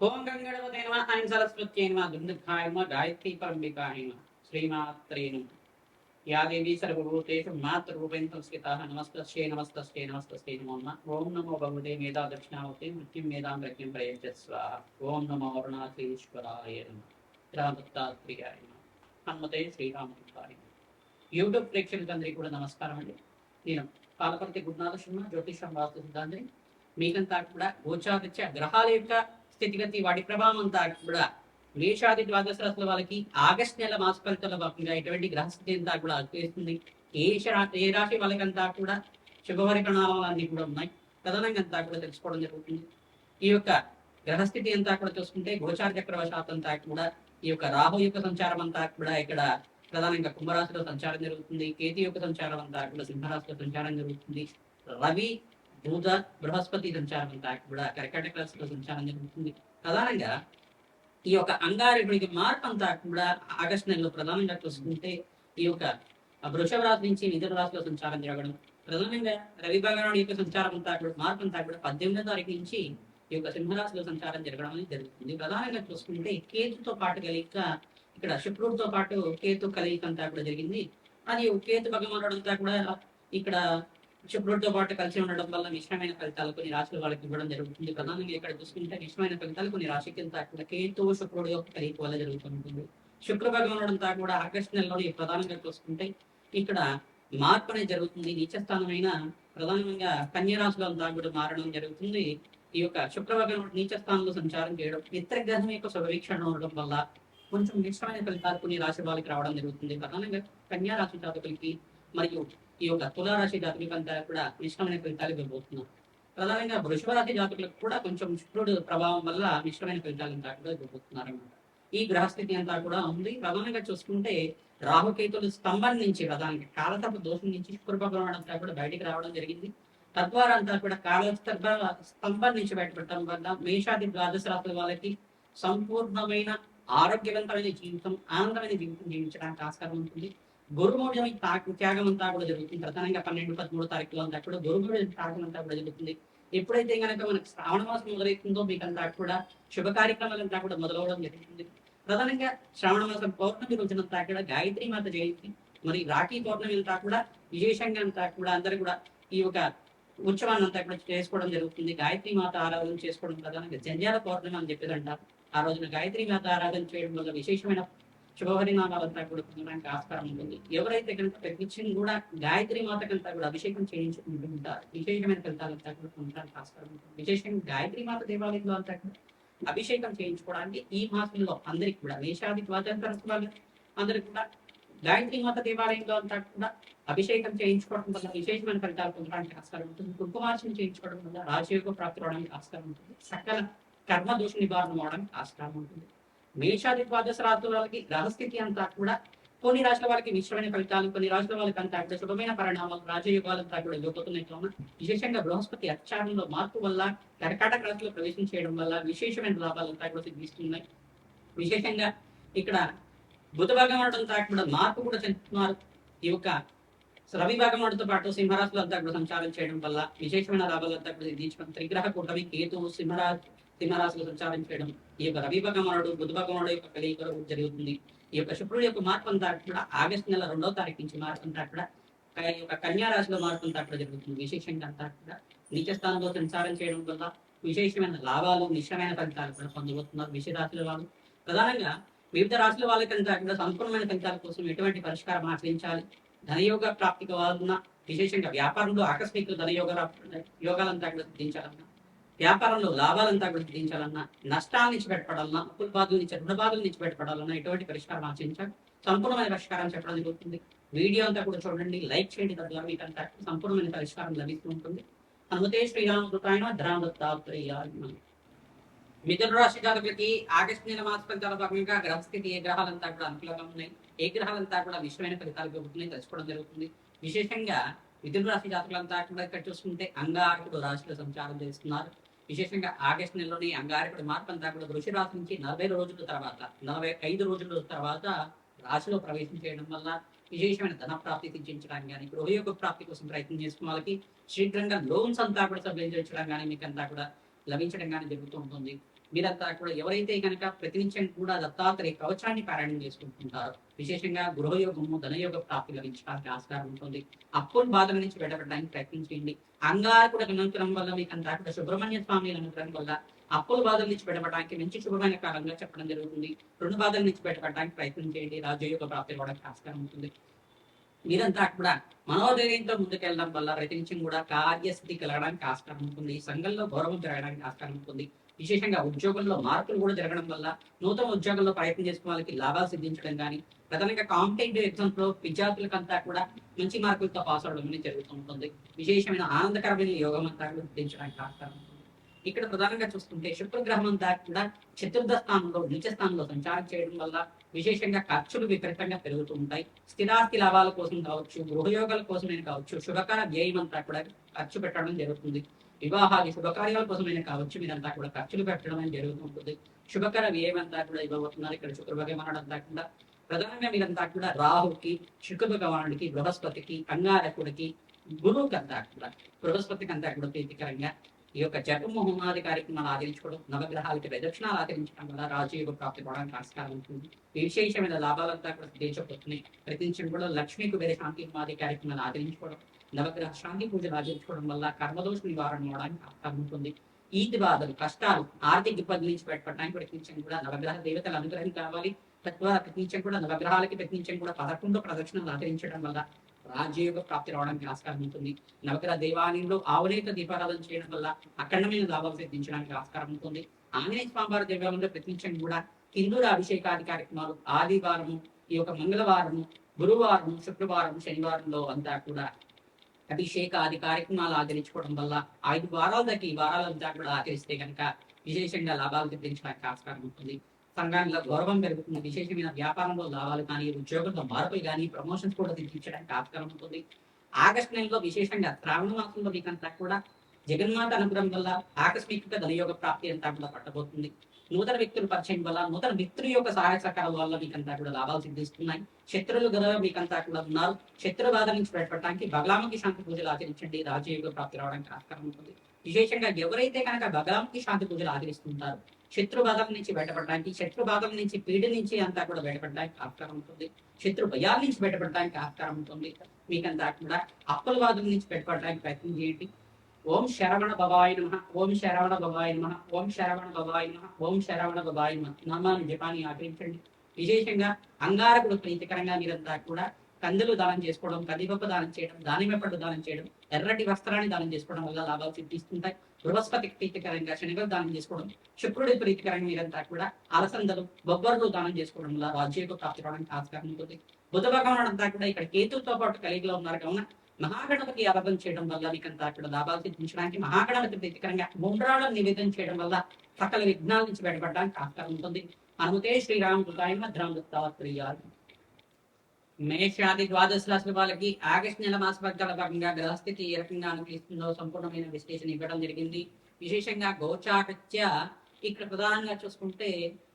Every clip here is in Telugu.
ఓం గంగణపతే నమ ఐం సరస్వత్యై నమ దుందుకాయ నమ గాయత్రీ పరంబికాయ నమ శ్రీమాత్రే నమ या देवी सर्वभूतेषु मातृरूपेण संस्कृता नमस्तस्यै नमस्तस्यै नमस्तस्यै नमो नमः ओम नमो भगवते मेधा दक्षिणावते मृत्युं मेधां प्रज्ञं प्रयच्छ स्वाहा ओम नमो अरुणाचलेश्वराय नमः रामदत्तात्रेयाय नमः हनुमते శ్రీరామకృష్ణాయ యూట్యూబ్ ప్రేక్షకులందరికీ కూడా నమస్కారం అండి. నేను పాలపర్తి గురునాథ శర్మ జ్యోతిషం వాస్తు సిద్ధాంతి. మీకంతా కూడా గోచారిత్య గ్రహాల యొక్క స్థితిగతి వాటి ప్రభావం అంతా కూడా మేషాది ద్వాదశ రాశుల వాళ్ళకి ఆగస్టు నెల మాస ఫలితాల భాగంగా ఎటువంటి గ్రహస్థితి అంతా కూడా అనిపిస్తుంది. ఏ రాశి వాళ్ళకంతా కూడా శుభపరిణామాలన్నీ కూడా ఉన్నాయి. ప్రధానంగా అంతా కూడా తెలుసుకోవడం జరుగుతుంది. ఈ యొక్క గ్రహస్థితి అంతా కూడా చూసుకుంటే గోచార చక్రవశాత్ అంతా కూడా ఈ యొక్క రాహు యొక్క సంచారం అంతా కూడా ఇక్కడ ప్రధానంగా కుంభరాశిలో సంచారం జరుగుతుంది. కేతు యొక్క సంచారం అంతా కూడా సింహరాశిలో సంచారం జరుగుతుంది. రవి బుధ బృహస్పతి సంచారం అంతా కూడా కర్కాటక రాశిలో సంచారం జరుగుతుంది. ప్రధానంగా ఈ యొక్క అంగారకుడికి మార్పు అంతా కూడా ఆగస్టు నెలలో ప్రధానంగా చూసుకుంటే ఈ యొక్క వృషభ రాశి నుంచి మిథున రాశిలో సంచారం జరగడం, ప్రధానంగా రవి భగవానుడి యొక్క సంచారం అంతా కూడా మార్పు అంతా కూడా 18వ తారీఖు నుంచి ఈ యొక్క సింహరాశిలో సంచారం జరగడం అనేది జరుగుతుంది. ప్రధానంగా చూసుకుంటే కేతుతో పాటు కలిక ఇక్కడ శుక్రుడితో పాటు కేతు కలయిక అంతా కూడా జరిగింది. అది కేతు భగవానుడు అంతా కూడా ఇక్కడ శుక్రుడితో పాటు కలిసి ఉండడం వల్ల మిశ్రమైన ఫలితాలు కొన్ని రాశుల వాళ్ళకి ఇవ్వడం జరుగుతుంది. ప్రధానంగా ఇక్కడ చూసుకుంటే మిశ్రమైన ఫలితాలు కొన్ని రాశికి అంతా కూడా కేతు శుక్రుడు యొక్క కలయిక వల్ల జరుగుతుంటుంది. శుక్ర భగవానుడు అంతా కూడా ఆగస్టు నెలలో ప్రధానంగా చూసుకుంటే ఇక్కడ మార్పు అనేది జరుగుతుంది. నీచస్థానమైన ప్రధానంగా కన్యరాశిలో అంతా కూడా మారడం జరుగుతుంది. ఈ యొక్క శుక్ర భగవానుడు నీచ స్థానంలో సంచారం చేయడం, మిత్ర గ్రహం యొక్క శుభవీక్షణ ఉండడం వల్ల కొంచెం మిశ్రమైన ఫలితాలు కొన్ని రాశి వాళ్ళకి రావడం జరుగుతుంది. ప్రధానంగా కన్యా రాశి జాతకులకి మరియు ఈ యొక్క తులారాశి జాతకులకంతా కూడా మిశ్రమైన ఫలితాలు ఇవ్వబోతున్నారు. ప్రధానంగా వృషభ రాశి జాతకులకు కూడా కొంచెం శుక్రుడు ప్రభావం వల్ల మిశ్రమైన ఫలితాలు అంతా కూడా ఇవ్వబోతున్నారు అన్నమాట. ఈ గ్రహస్థితి అంతా కూడా ఉంది. ప్రధానంగా చూసుకుంటే రాహుకేతులు స్తంభం నుంచి ప్రధానంగా కాలసర్ప దోషం నుంచి శుక్ర భగవానుడు అంతా కూడా బయటికి రావడం జరిగింది. తద్వారా అంతా కూడా కాలసర్ప స్తంభం నుంచి బయటపడటం వల్ల మేషాది ద్వాదశ రాశుల వాళ్ళకి సంపూర్ణమైన ఆరోగ్యవంతమైన జీవితం, ఆనందమైన జీవితం జీవించడానికి ఆస్కారం ఉంటుంది. గురుమూఢమి త్యాగం అంతా కూడా జరుగుతుంది. ప్రధానంగా 12, 13 తారీఖులో అంతా కూడా గురుమూఢ త్యాగం అంతా కూడా జరుగుతుంది. ఎప్పుడైతే కనుక మనకు శ్రావణ మాసం మొదలవుతుందో మీకంతా కూడా శుభ కార్యక్రమాలంతా కూడా మొదలవడం జరుగుతుంది. ప్రధానంగా శ్రావణ మాసం పౌర్ణమి రోజునంతా కూడా గాయత్రి మాత జయంతి, మరి రాఖీ పౌర్ణమి అంతా కూడా విశేషంగా అంతా కూడా అందరూ కూడా ఈ యొక్క ఉత్సవాన్ని అంతా కూడా చేసుకోవడం జరుగుతుంది. గాయత్రి మాత ఆరాధన చేసుకోవడం ప్రధానంగా జంజాల పౌర్ణమి అని చెప్పేది అంటారు. ఆ రోజున గాయత్రి మాత ఆరాధన చేయడం వల్ల విశేషమైన శుభపరిణామాలంతా కూడా పొందడానికి ఆస్కారం ఉంటుంది. ఎవరైతే కనుక ప్రతినిత్యం కూడా గాయత్రి మాతకంతా కూడా అభిషేకం చేయించుకుంటుంటారు, విశేషమైన ఫలితాలంతా కూడా పొందడానికి ఆస్కారం ఉంటుంది. విశేషంగా గాయత్రి మాత దేవాలయంలో అంతా కూడా అభిషేకం చేయించుకోవడానికి ఈ మాసంలో అందరికి కూడా మేషాది ద్వాదశ అందరికి కూడా గాయత్రి మాత దేవాలయంలో అంతా కూడా అభిషేకం చేయించుకోవడం వల్ల విశేషమైన ఫలితాలు పొందడానికి ఆస్కారం ఉంటుంది. కుంకుమార్చన చేయించుకోవడం వల్ల రాజయోగ ప్రాప్తి అవడానికి ఆస్కారం ఉంటుంది. సకల కర్మ దోష నివారణ అవడానికి ఆస్కారం ఉంటుంది. మేషాది ద్వాదశ రాశుల వాళ్ళకి గ్రహస్థితి అంతా కూడా కొన్ని రాశుల వాళ్ళకి మిశ్రమైన ఫలితాలు, కొన్ని రాశుల వాళ్ళకి అంతా కూడా శుభమైన పరిణామాలు, రాజయోగాలంతా కూడా ఇవ్వబోతున్నట్లు విశేషంగా బృహస్పతి అక్షారంలో మార్పు వల్ల కర్కాటక రాశిలో ప్రవేశం చేయడం వల్ల విశేషమైన లాభాలంతా కూడా సిద్ధిస్తున్నాయి. విశేషంగా ఇక్కడ బుధ భగవానుడు అంతా కూడా మార్పు కూడా చెందుతున్నారు. ఈ యొక్క రవి భగవానుడితో పాటు సింహరాశులు అంతా కూడా సంచారం చేయడం వల్ల విశేషమైన లాభాలంతా కూడా సిద్ధించడం. త్రిగ్రహ కూటమి కేతు సింహరాశిలో సంచారం చేయడం, ఈ యొక్క రవి భగవానుడు బుధ భగవానుడు యొక్క కలయిక జరుగుతుంది. ఈ యొక్క శుక్రుడు యొక్క మార్పు అంతా కూడా ఆగస్టు నెల 2వ తారీఖు నుంచి మార్పు అంతా కూడా ఈ యొక్క కన్యా రాశిలో మార్పు అంతా కూడా జరుగుతుంది. విశేషంగా అంతా కూడా నీచ స్థానంలో సంచారం చేయడం వల్ల విశేషమైన లాభాలు, మిశ్రమైన ఫలితాలు కూడా పొందబోతున్నారు విషయ రాశుల వాళ్ళు. ప్రధానంగా వివిధ రాశుల వాళ్ళకంతా కూడా సంపూర్ణమైన ఫలితాల కోసం ఎటువంటి పరిష్కారం ఆచరించాలి, ధనయోగ ప్రాప్తికి వాళ్ళన్న విశేషంగా వ్యాపారంలో ఆకస్మిక యోగాలంతా కూడా సిద్ధించాలన్నా, వ్యాపారంలో లాభాలంతా కూడా సిద్ధించాలన్నా, నష్టాల నుంచి బయటపడాలన్నా, అప్పుల బాధల నుంచి రుణ బాధల నుంచి బయటపడాలన్నా ఎటువంటి పరిష్కారం ఆచరించాలి, సంపూర్ణమైన పరిష్కారం చెప్పడం జరుగుతుంది. వీడియో అంతా కూడా చూడండి, లైక్ చేయండి. తద్వారా మీకు అంతా సంపూర్ణమైన పరిష్కారం లభిస్తూ ఉంటుంది. హనుమతే శ్రీరామకృతాయన ధరామదత్తాత్రేయాయ. మిథున రాశి జాతకులకి ఆగస్టు నెల మాస ఫలితాల భాగంగా గ్రహస్థితి ఏ గ్రహాలంతా కూడా అనుకూలంగా ఉన్నాయి, ఏ గ్రహాలంతా కూడా మిశ్రమైన ఫలితాలు ఇవ్వబోతున్నాయి తెలుసుకోవడం జరుగుతుంది. విశేషంగా మిథున రాశి జాతకులంతా కూడా ఇక్కడ చూసుకుంటే అంగారకుడు రాశిలో సంచారం చేస్తున్నారు. విశేషంగా ఆగస్టు నెలలోని అంగారకుడి మార్పు అంతా కూడా వృషభ రాశి నుంచి 45 రోజుల తర్వాత రాశిలో ప్రవేశం చేయడం వల్ల విశేషమైన ధన ప్రాప్తి సిద్ధించడానికి కానీ, గృహయోగ ప్రాప్తి కోసం ప్రయత్నం చేసుకున్న వాళ్ళకి శీఘ్రంగా లోన్స్ అంతా కూడా సబ్లైంచడం కానీ మీకు అంతా కూడా లభించడం కానీ జరుగుతూ ఉంటుంది. మీరంతా కూడా ఎవరైతే కనుక ప్రతినిత్యం కూడా దత్తాత్రేయ కవచాన్ని పారాయణం చేసుకుంటుంటారో విశేషంగా గృహయోగము ధనయోగ ప్రాప్తి లభించడానికి ఆస్కారం ఉంటుంది. అప్పుల బాధల నుంచి బయటపడడానికి ప్రయత్నించండి. అంగారకుడు అనుగ్రహం వల్ల మీకు అంతా కూడా సుబ్రహ్మణ్య స్వామి అనుగ్రహం వల్ల అప్పుల బాధల నుంచి బయటపడడానికి మంచి శుభమైన కాలంగా చెప్పడం జరుగుతుంది. రుణ బాధల నుంచి బయటపడడానికి ప్రయత్నం చేయండి. రాజయోగ ప్రాప్తి అవ్వడానికి ఆస్కారం ఉంటుంది. మీరంతా కూడా మనోధైర్యంతో ముందుకెళ్ళడం వల్ల ప్రతినిత్యం కూడా కార్యస్థితి కలగడానికి ఆస్కారం ఉంటుంది. సంఘంలో గౌరవం పెరగడానికి ఆస్కారం ఉంటుంది. విశేషంగా ఉద్యోగంలో మార్పులు కూడా జరగడం వల్ల నూతన ఉద్యోగంలో ప్రయత్నం చేసుకున్న వాళ్ళకి లాభాలు సిద్ధించడం కానీ ప్రధానంగా కాంపిటేటివ్ ఎగ్జామ్స్ లో విద్యార్థులకంతా కూడా మంచి మార్కులతో పాస్ అవడం అనేది జరుగుతూ ఉంటుంది. విశేషమైన ఆనందకరమైన యోగం అంతా కూడా సిద్ధించడానికి ఆస్కారం ఉంటుంది. ఇక్కడ ప్రధానంగా చూసుకుంటే శుక్రగ్రహం అంతా కూడా చతుర్థ స్థానంలో నీచ స్థానంలో సంచారం చేయడం వల్ల విశేషంగా ఖర్చులు విపరీతంగా పెరుగుతూ ఉంటాయి. స్థిరాస్తి లాభాల కోసం కావచ్చు, గృహయోగాల కోసమైనా కావచ్చు, శుభకర వ్యయం అంతా కూడా ఖర్చు పెట్టడం జరుగుతుంది. వివాహాది శుభకార్యాల కోసమైనా కావచ్చు మీరంతా కూడా ఖర్చులు పెట్టడం అనేది జరుగుతూ ఉంటుంది. శుభకర వ్యయం అంతా కూడా ఇవ్వబోతున్నారు ఇక్కడ శుక్ర భగవానుడు అంతా కూడా. ప్రధానంగా మీరంతా కూడా రాహుకి, శుక్ర భగవానుడికి, బృహస్పతికి, అంగారకుడికి, గురువుకి అంతా కూడా బృహస్పతికి అంతా కూడా ప్రీతికరంగా ఈ యొక్క జపమోహనాది కార్యక్రమాలు ఆచరించుకోవడం, నవగ్రహాలకి ప్రదక్షిణాలు ఆచరించడం వల్ల రాజయోగ ప్రాప్తి పడడానికి ఆస్కారం ఉంటుంది. విశేషమైన లాభాలంతా కూడా సిద్ధించబోతున్నాయి. ప్రతినిత్యం కూడా లక్ష్మీకి వేరే శాంతి హోమాది కార్యక్రమాలు ఆచరించుకోవడం, నవగ్రహ శాంతి పూజలు ఆచరించుకోవడం వల్ల కర్మదోష నివారణ అవడానికి ఆస్కారం ఉంటుంది. ఈతి బాధలు, కష్టాలు, ఆర్థిక ఇబ్బందుల నుంచి బయటపడడానికి ప్రతినిత్యం కూడా నవగ్రహ దేవతల అనుగ్రహం కావాలి. తద్వారా ప్రతినిత్యం కూడా నవగ్రహాలకి ప్రతినిత్యం కూడా 11 ప్రదక్షిణలు ఆచరించడం వల్ల రాజయోగ ప్రాప్తి రావడానికి ఆస్కారం ఉంటుంది. నవగ్రహ దేవాలయంలో ఆవునేత దీపారాధన చేయడం వల్ల అఖండమైన లాభాలు సిద్ధించడానికి ఆస్కారం ఉంటుంది. ఆంజనేయ స్వామివారి దేవాలయంలో ప్రతినిత్యం కూడా హిందూల అభిషేకాది కార్యక్రమాలు ఆదివారము, ఈ యొక్క మంగళవారము, గురువారం, శుక్రవారం, శనివారంలో అంతా కూడా అభిషేకాది కార్యక్రమాలు ఆచరించుకోవడం వల్ల 5 వారాల దాకా ఈ వారాలంతా కూడా ఆచరిస్తే కనుక విశేషంగా లాభాలు సిద్ధించడానికి ఆస్కారం ఉంటుంది. సంఘానికి గౌరవం పెరుగుతుంది. విశేషమైన వ్యాపారంలో లాభాలు కానీ, ఉద్యోగంలో మార్పులు కానీ, ప్రమోషన్స్ కూడా సిద్ధించడానికి ఆస్కారం ఉంటుంది. ఆగస్టు నెలలో విశేషంగా శ్రావణ మాసంలో మీకంతా కూడా జగన్మాత అనుగ్రహం వల్ల ఆకస్మిక ధనయోగ ప్రాప్తి అంతా కూడా పట్టబోతుంది. నూతన వ్యక్తులు పరిచయం వల్ల, నూతన మిత్రుల యొక్క సహాయ సహకారాల వల్ల మీకంతా కూడా లాభాలు సిద్ధిస్తున్నాయి. శత్రువులు గల మీకంతా కూడా ఉన్నారు. శత్రు బాధ నుంచి బయటపడటానికి బగలాముఖి శాంతి పూజలు ఆచరించండి. రాజయోగ ప్రాప్తి రావడానికి ఆస్కారం ఉంటుంది. విశేషంగా ఎవరైతే కనుక బగలాముఖి శాంతి పూజలు ఆచరిస్తుంటారో శత్రు బాధల నుంచి బయటపడడానికి, శత్రు బాధల నుంచి పీడి నుంచి అంతా కూడా బయటపడడానికి ఆస్కారం ఉంటుంది. శత్రు భయాల నుంచి బయటపడడానికి ఆస్కారం ఉంటుంది. మీకంతా కూడా అప్పుల బాధల నుంచి బయటపడడానికి ప్రయత్నం చేయండి. ఓం శరవణ భవాయ నమః, ఓం శరవణ భవాయ నమః, ఓం శరవణ భవాయ నమః, ఓం శరవణ భవాయ నమః నామాన్ని జపాన్ని ఆచరించండి. విశేషంగా అంగారకుడు ప్రీతికరంగా మీరంతా కూడా కందులు దానం చేసుకోవడం, కందిపప్పు దానం చేయడం, దానిమ్మ పండు దానం చేయడం, ఎర్రటి వస్త్రాన్ని దానం చేసుకోవడం వల్ల లాభాలు సిద్ధిస్తుంటాయి. బృహస్పతికి ప్రీతికరంగా శనగలు దానం చేసుకోవడం, శుక్రుడి ప్రీతికరంగా మీరంతా కూడా అలసందలు, బొబ్బర్లు దానం చేసుకోవడం వల్ల రాజ్యోగ ప్రాప్తి రావడానికి ఆస్కారం ఉంటుంది. బుధ భగవానుడు అంతా కూడా ఇక్కడ కేతుతో పాటు కలిగిలో ఉన్నారు కావున మహాగణపతి ఆరాధన చేయడం వల్ల మీకంతా కూడా లాభాలు సిద్ధించడానికి, మహాగణపతి ప్రీతికరంగా ముండ్రాలను నివేదన చేయడం వల్ల సకల విఘ్నాల నుంచి బయటపడడానికి ఆస్కారం ఉంటుంది. అనుమతే శ్రీరామకృతాయ భద్రాం దత్తాత్రేయాయ. మేషాది ద్వాదశ రాశుల వాళ్ళకి ఆగస్టు నెల మాస ఫలితాల భాగంగా గ్రహస్థితి ఏ రకంగా అనుకూలిస్తుందో సంపూర్ణమైన విశ్లేషణ ఇవ్వడం జరిగింది. విశేషంగా గోచారత్య ఇక్కడ ప్రధానంగా చూసుకుంటే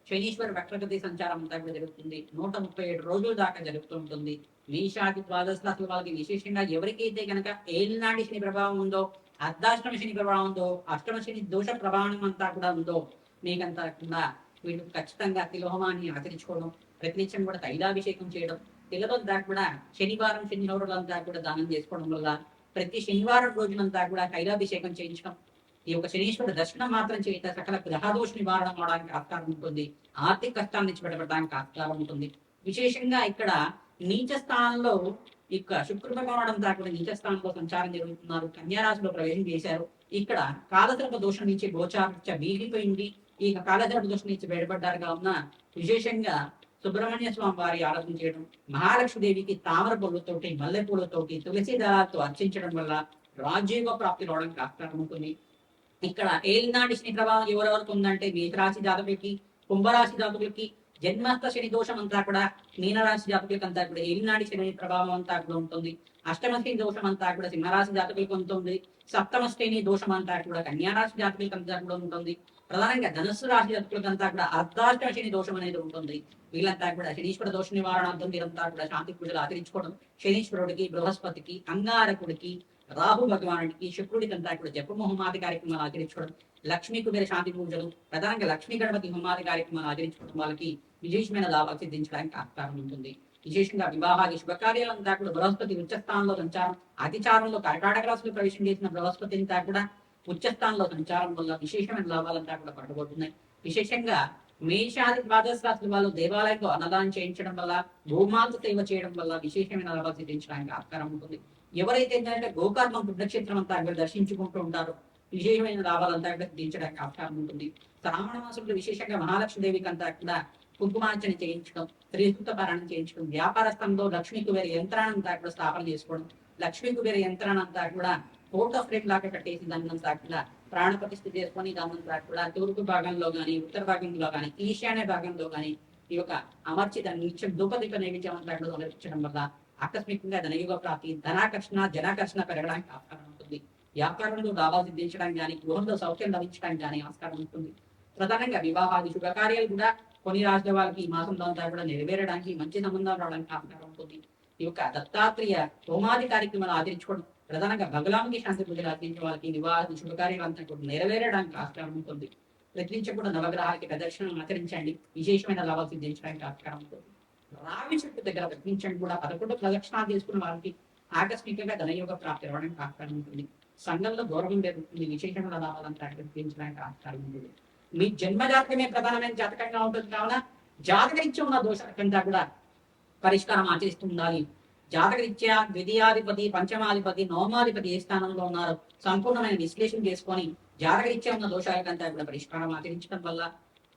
శనీశ్వర వక్రగతి సంచారం అంతా కూడా జరుగుతుంది. 137 రోజుల దాకా జరుగుతూ ఉంటుంది. మేషాది ద్వాదశ రాశుల వాళ్ళకి విశేషంగా ఎవరికైతే కనుక ఏలినాటి శని ప్రభావం ఉందో, అర్ధాష్టమ శని ప్రభావం ఉందో, అష్టమ శని దోష ప్రభావం అంతా కూడా ఉందో మీకంతా కూడా వీళ్ళు ఖచ్చితంగా తిలోహమాన్ని ఆచరించుకోవడం, ప్రతినిత్యం కూడా తైలాభిషేకం చేయడం, పిల్లలంతా కూడా శనివారం శనివారులంతా కూడా దానం చేసుకోవడం వల్ల ప్రతి శనివారం రోజునంతా కూడా తైలాభిషేకం చేయించడం, ఈ యొక్క శనీశ్వర దర్శనం మాత్రం చేత సకల గ్రహదోష నివారణ అవడానికి ఆస్కారం ఉంటుంది. ఆర్థిక కష్టాల నుంచి బయటపడడానికి ఆస్కారం ఉంటుంది. విశేషంగా ఇక్కడ నీచ స్థానంలో ఇక శుక్ర భగవానుడు అంతా కూడా నీచ స్థానంలో సంచారం జరుగుతున్నారు. కన్యారాశిలో ప్రవేశం చేశారు. ఇక్కడ కాలసర్ప దోషం నుంచి గోచార వీగిపోయింది. ఈ కాలసర్ప దోషం నుంచి బయటపడ్డారు కావున విశేషంగా సుబ్రహ్మణ్య స్వామి వారి ఆరాధన చేయడం, మహాలక్ష్మీదేవికి తామర పూలతోటి, మల్లె పూలతోటి, తులసి దళాలతో అర్చించడం వల్ల రాజ్యోగ ప్రాప్తి రావడానికి ఆస్కారం ఉంటుంది. ఇక్కడ ఏలినాటి శని ప్రభావం ఎవరెవరికి ఉందంటే మేషరాశి జాతకులకి, కుంభరాశి జాతకులకి, జన్మస్థ శని దోషం అంతా కూడా మీనరాశి జాతకులకి అంతా కూడా ఏలినాటి శని ప్రభావం అంతా కూడా ఉంటుంది. అష్టమ శని దోషం అంతా కూడా సింహరాశి జాతకులకు ఉంటుంది. సప్తమ శని దోషం అంతా కూడా కన్యారాశి జాతకులకి అంతా కూడా ఉంటుంది. ప్రధానంగా ధనుస్సు రాశి జాతకులకి అంతా కూడా అర్ధాష్టమ శని దోషం అనేది ఉంటుంది. వీళ్ళంతా కూడా శనీశ్వర దోష నివారణార్థం వీరంతా కూడా శాంతి పూజలు ఆచరించుకోవడం, శనీశ్వరుడికి, బృహస్పతికి, అంగారకుడికి, రాహు భగవానుడికి, శుక్రుడికి అంతా కూడా జపమోహమాది కార్యక్రమాలు ఆచరించుకోవడం, లక్ష్మీ కుబేర శాంతి పూజలు, ప్రధానంగా లక్ష్మీ గణపతి హోమాది కార్యక్రమాలు ఆచరించుకోవడం వాళ్ళకి విశేషమైన లాభాలు సిద్ధించడానికి ఆస్కారం ఉంటుంది. విశేషంగా వివాహాది శుభకార్యాలంతా కూడా బృహస్పతి ఉచ్చస్థానంలో సంచారం, అతిచారంలో కర్కాటక రాశిలో ప్రవేశం చేసిన బృహస్పతి అంతా కూడా ఉచ్చస్థానంలో సంచారం వల్ల విశేషమైన లాభాలంతా కూడా పడబోతున్నాయి. విశేషంగా మేషాది ద్వాదశ రాశుల వాళ్ళు దేవాలయంలో అన్నదానం చేయించడం వల్ల, గోమాంస సేవ చేయడం వల్ల విశేషమైన లాభాలు సిద్ధించడానికి ఆస్కారం ఉంటుంది. ఎవరైతే ఏంటంటే గోకర్ణం పుణ్యక్షేత్రం అంతా అక్కడ దర్శించుకుంటూ ఉంటారో విశేషమైన లాభాలంతా కూడా సిద్ధించడానికి ఆస్కారం ఉంటుంది. శ్రావణ మాసంలో విశేషంగా మహాలక్ష్మీదేవికి అంతా కూడా కుంకుమార్చన చేయించడం, శ్రీసూక్త పారాయణం చేయించడం, వ్యాపార స్థలంలో లక్ష్మీ కుబేర యంత్రాన్ని అంతా కూడా స్థాపన చేసుకోవడం, లక్ష్మీ కుబేర యంత్రాన్ని అంతా కూడా ఫోటో ఫ్రేమ్ లాగా కట్టేసి దాన్ని అంతా కూడా ప్రాణ ప్రతిష్ఠ చేసుకొని దానంతా కూడా తూర్పు భాగంలో కానీ, ఉత్తర భాగంలో కానీ, ఈశాన్య భాగంలో కానీ ఈ యొక్క అమర్చి దాన్ని నిత్యం ధూపదీప నైవేద్యం అంతా కూడా సమర్పించడం వల్ల ఆకస్మికంగా ధనయుగ ప్రాప్తి, ధనాకర్షణ, జనాకర్షణ పెరగడానికి ఆస్కారం ఉంటుంది. వ్యాపారంలో లాభాలు సిద్ధించడానికి కానీ, గృహంలో సౌఖ్యం లభించడానికి కానీ ఆస్కారం ఉంటుంది. ప్రధానంగా వివాహాది శుభకార్యాలు కూడా కొన్ని రాష్ట్రాల వాళ్ళకి ఈ మాసంలో అంతా కూడా నెరవేరడానికి, మంచి సంబంధాలు రావడానికి ఆస్కారం ఉంటుంది. ఈ యొక్క దత్తాత్రేయ హోమాది కార్యక్రమాలు ఆచరించుకోవడం, ప్రధానంగా బగలాముఖి శాంతి పూజలు ఆచరించే వాళ్ళకి వివాహ శుభకార్యాలు అంతా కూడా నెరవేరడానికి ఆస్కారం ఉంటుంది. ప్రతినిత్యం కూడా నవగ్రహాలకి ప్రదర్శనం ఆచరించండి, విశేషమైన లాభాలు సిద్ధించడానికి ఆస్కారం ఉంటుంది. రావి చెట్టు దగ్గర ప్రతినిత్యం కూడా 11 ప్రదక్షిణాలు చేసుకున్న వారికి ఆకస్మికంగా ధనయోగ ప్రాప్తి రావడానికి ఆస్కారం ఉంటుంది. సంఘంలో గౌరవం పెరుగుతుంది, విశేషమైన లాభాలంతా సిద్ధించడానికి ఆస్కారం ఉంటుంది. మీ జన్మ జాతకమే ప్రధానమైన జాతకంగా ఉంటుంది కావున జాతకరీత్యా ఉన్న దోషాలకంతా కూడా పరిష్కారం ఆచరిస్తూ ఉండాలి. జాతకరీత్యా ద్వితీయాధిపతి, పంచమాధిపతి, నవమాధిపతి ఏ స్థానంలో ఉన్నారో సంపూర్ణమైన విశ్లేషణ చేసుకొని జాతకరీత్యా ఉన్న దోషాలకంతా కూడా పరిష్కారం ఆచరించడం వల్ల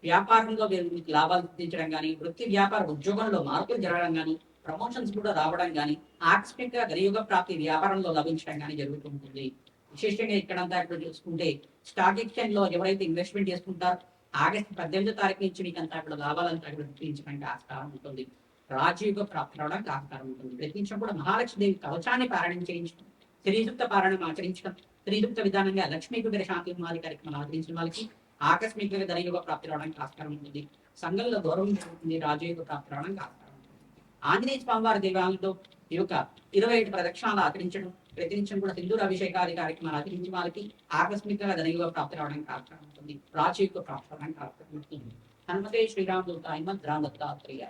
వ్యాపారంలో మీకు లాభాలు సిద్ధించడం కానీ, వృత్తి వ్యాపార ఉద్యోగంలో మార్పులు జరగడం కానీ, ప్రమోషన్స్ కూడా రావడం కానీ, ఆకస్మికంగా గరియుగ ప్రాప్తి వ్యాపారంలో లభించడం కానీ జరుగుతుంటుంది. విశేషంగా ఇక్కడంతా ఇక్కడ చూసుకుంటే స్టాక్ ఎక్స్చేంజ్ లో ఎవరైతే ఇన్వెస్ట్మెంట్ చేసుకుంటారో ఆగస్టు 18వ తారీఖు నుంచి మీకు అంతా కూడా లాభాలంతా కూడా గుర్తించడానికి ఆస్కారం ఉంటుంది. రాజయోగ ప్రాప్తి రావడానికి ఆస్కారం ఉంటుంది. ప్రతినిత్యం కూడా మహాలక్ష్మీదేవి కవచాన్ని పారాయణం చేయించడం, శ్రీసూక్త పారాయణం ఆచరించడం, శ్రీసూక్త విధానంగా లక్ష్మీ కుబేర శాంతి హోమాది కార్యక్రమాలు ఆచరించిన వాళ్ళకి ఆకస్మికంగా ధనయోగ ప్రాప్తి రావడానికి ఆస్కారం ఉంటుంది. సంఘంలో గౌరవం జరుగుతుంది, రాజయోగ ప్రాప్తి రావడానికి ఆస్కారం ఉంటుంది. ఆంజనేయ స్వామివారి దేవాలయంలో ఈ యొక్క 27 ప్రదక్షిణాలు ఆచరించడం, ప్రతినిత్యం కూడా సింధూర అభిషేకాది కార్యక్రమాలు ఆచరించిన వాళ్ళకి ఆకస్మికంగా ధనయోగ ప్రాప్తి రావడానికి ఆస్కారం ఉంటుంది, రాజయోగ ప్రాప్తి రావడానికి ఆస్కారం ఉంటుంది. హనుమతే శ్రీరామదూత హనుమంత్ రామ్ దత్తాత్రేయ.